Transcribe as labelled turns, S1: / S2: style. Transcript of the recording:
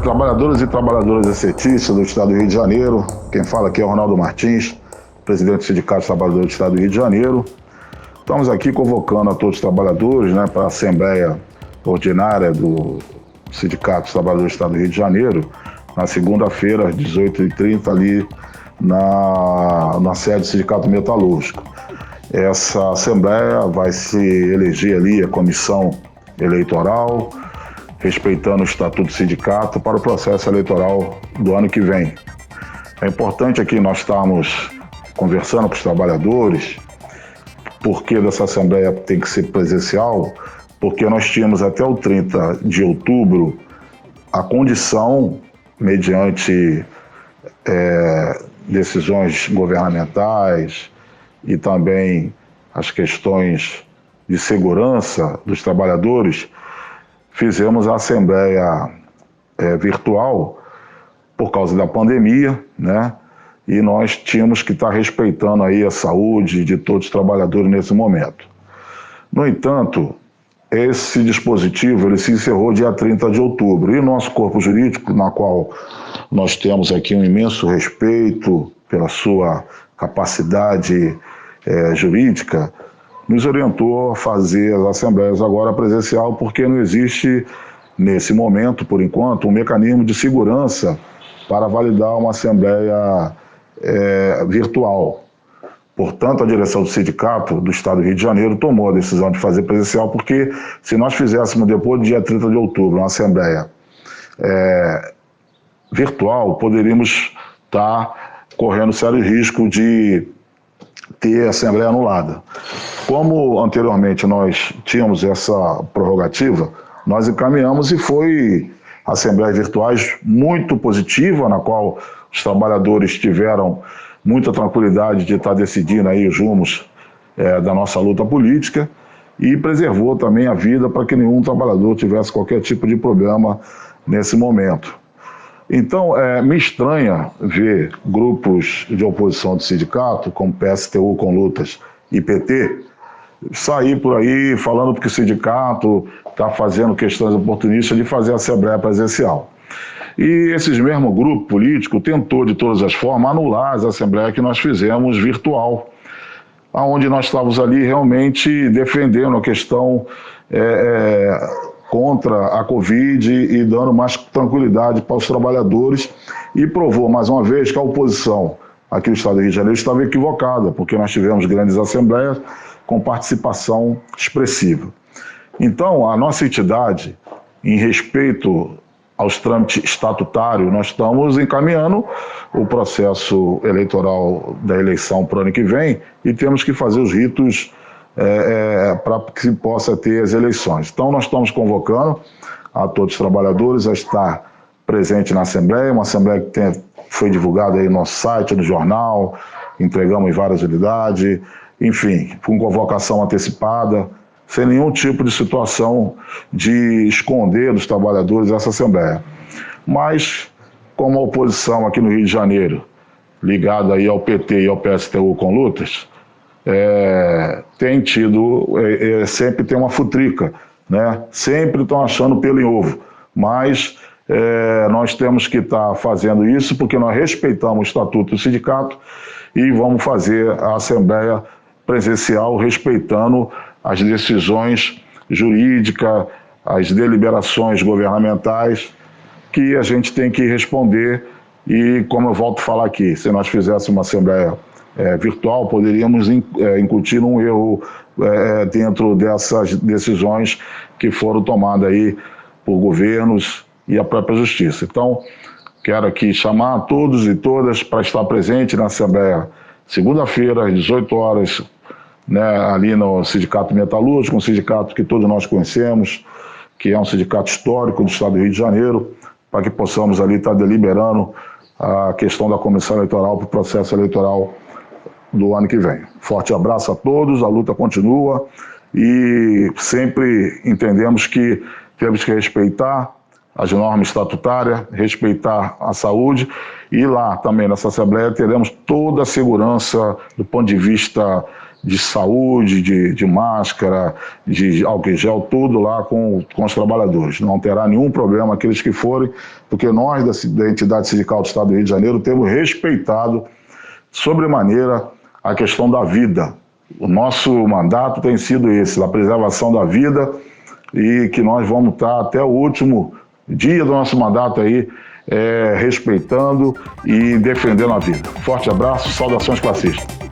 S1: Trabalhadores e trabalhadoras excetistas do Estado do Rio de Janeiro, quem fala aqui é o Ronaldo Martins, presidente do Sindicato dos Trabalhadores do Estado do Rio de Janeiro. Estamos aqui convocando a todos os trabalhadores, para a Assembleia Ordinária do Sindicato dos Trabalhadores do Estado do Rio de Janeiro, na segunda-feira, às 18h30, ali na sede do Sindicato Metalúrgico. Essa Assembleia vai se eleger ali a comissão eleitoral, respeitando o Estatuto do Sindicato para o processo eleitoral do ano que vem. É importante aqui nós estarmos conversando com os trabalhadores, porque dessa Assembleia tem que ser presencial, porque nós tínhamos até o 30 de outubro a condição, mediante decisões governamentais e também as questões de segurança dos trabalhadores, fizemos a Assembleia virtual por causa da pandemia, e nós tínhamos que estar respeitando aí a saúde de todos os trabalhadores nesse momento. No entanto, esse dispositivo ele se encerrou dia 30 de outubro e o nosso corpo jurídico, na qual nós temos aqui um imenso respeito pela sua capacidade jurídica, nos orientou a fazer as assembleias agora presencial, porque não existe, nesse momento, por enquanto, um mecanismo de segurança para validar uma assembleia virtual. Portanto, a direção do Sindicato do Estado do Rio de Janeiro tomou a decisão de fazer presencial, porque se nós fizéssemos depois do dia 30 de outubro uma assembleia virtual, poderíamos estar correndo sério risco de ter a assembleia anulada. Como anteriormente nós tínhamos essa prerrogativa, nós encaminhamos e foi assembleias virtuais muito positiva, na qual os trabalhadores tiveram muita tranquilidade de estar decidindo aí os rumos da nossa luta política e preservou também a vida para que nenhum trabalhador tivesse qualquer tipo de problema nesse momento. Então, me estranha ver grupos de oposição do sindicato, como PSTU com Lutas e PT, sair por aí falando que o sindicato está fazendo questões oportunistas de fazer a assembleia presencial. E esses mesmos grupos políticos tentou de todas as formas anular as assembleias que nós fizemos virtual, onde nós estávamos ali realmente defendendo a questão contra a Covid e dando mais tranquilidade para os trabalhadores, e provou mais uma vez que a oposição aqui no Estado do Rio de Janeiro estava equivocada, porque nós tivemos grandes assembleias com participação expressiva. Então, a nossa entidade, em respeito aos trâmites estatutários, nós estamos encaminhando o processo eleitoral da eleição para o ano que vem e temos que fazer os ritos para que se possa ter as eleições. Então, nós estamos convocando a todos os trabalhadores a estar presente na Assembleia, uma Assembleia que foi divulgada aí no nosso site, no jornal, entregamos em várias unidades, enfim, com convocação antecipada, sem nenhum tipo de situação de esconder dos trabalhadores essa Assembleia. Mas, como a oposição aqui no Rio de Janeiro, ligada aí ao PT e ao PSTU com Lutas, tem tido, sempre tem uma futrica, sempre estão achando pelo em ovo, mas nós temos que estar fazendo isso porque nós respeitamos o Estatuto do Sindicato e vamos fazer a Assembleia presencial respeitando as decisões jurídicas, as deliberações governamentais que a gente tem que responder. E, como eu volto a falar aqui, se nós fizéssemos uma Assembleia virtual, poderíamos incutir um erro dentro dessas decisões que foram tomadas aí por governos e a própria Justiça. Então, quero aqui chamar a todos e todas para estar presente na Assembleia segunda-feira, às 18 horas, ali no Sindicato Metalúrgico, um sindicato que todos nós conhecemos, que é um sindicato histórico do Estado do Rio de Janeiro, para que possamos ali estar deliberando a questão da comissão eleitoral para o processo eleitoral do ano que vem. Forte abraço a todos, a luta continua e sempre entendemos que temos que respeitar as normas estatutárias, respeitar a saúde, e lá também nessa Assembleia teremos toda a segurança do ponto de vista de saúde, de máscara, de álcool em gel, tudo lá com os trabalhadores. Não terá nenhum problema aqueles que forem, porque nós da entidade sindical do Estado do Rio de Janeiro temos respeitado sobremaneira a questão da vida. O nosso mandato tem sido esse, a preservação da vida, e que nós vamos estar até o último dia do nosso mandato aí, respeitando e defendendo a vida. Forte abraço, saudações classistas.